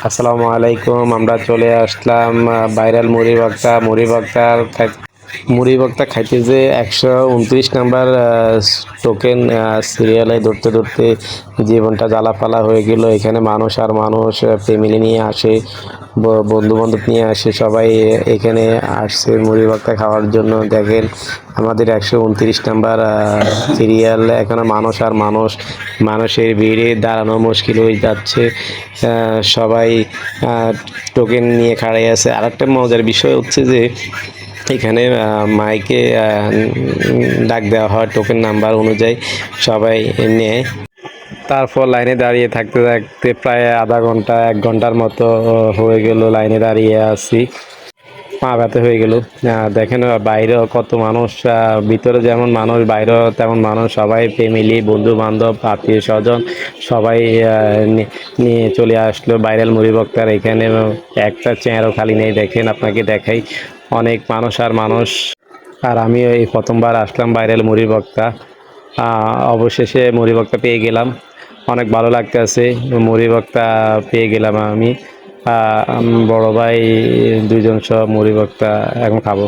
আসসালামু আলাইকুম। আমরা চলে আসলাম ভাইরাল মুড়ি ভর্তা খাইতে যে 129 নাম্বার টোকেন সিরিয়ালে ধরতে ধরতে জীবনটা জ্বালাপালা হয়ে গেল। এখানে মানুষ আর মানুষ ফ্যামিলি নিয়ে আসে, বন্ধু বান্ধব নিয়ে আসে, সবাই এখানে আসছে মুড়ি ভর্তা খাওয়ার জন্য। দেখেন আমাদের 129 নাম্বার সিরিয়াল, এখানে মানুষ আর মানুষ, মানুষের ভিড়ে দাঁড়ানো মুশকিল হয়ে যাচ্ছে। সবাই টোকেন নিয়ে খাড়াই আছে। আরেকটা মজার বিষয় হচ্ছে যে এখানে মাইকে ডাক দেওয়া হয় টোকেন নাম্বার অনুযায়ী, সবাই নেয়। তারপর লাইনে দাঁড়িয়ে থাকতে থাকতে প্রায় আধা ঘন্টা 1 ঘন্টার মতো হয়ে গেল লাইনে দাঁড়িয়ে আছি। পা ব্যথা হয়ে গেল। দেখেন বাইরেও কত মানুষ, ভিতরে যেমন মানুষ বাইরেও তেমন মানুষ, সবাই ফ্যামিলি, বন্ধু বান্ধব, আত্মীয় স্বজন সবাই নিয়ে চলে আসলো ভাইরাল মুড়ি ভর্তার এখানে। একটা চেয়ারও খালি নেই। দেখেন আপনাকে দেখাই, অনেক মানুষ আর মানুষ। আর আমি এই প্রথমবার আসলাম ভাইরাল মুড়ি ভর্তা। অবশেষে মুড়ি ভর্তা পেয়ে গেলাম, অনেক ভালো লাগতেছে। মুড়ি ভর্তা পেয়ে গেলাম আমি, বড় ভাই, দুইজন সহ মুড়ি ভর্তা এখন খাবো।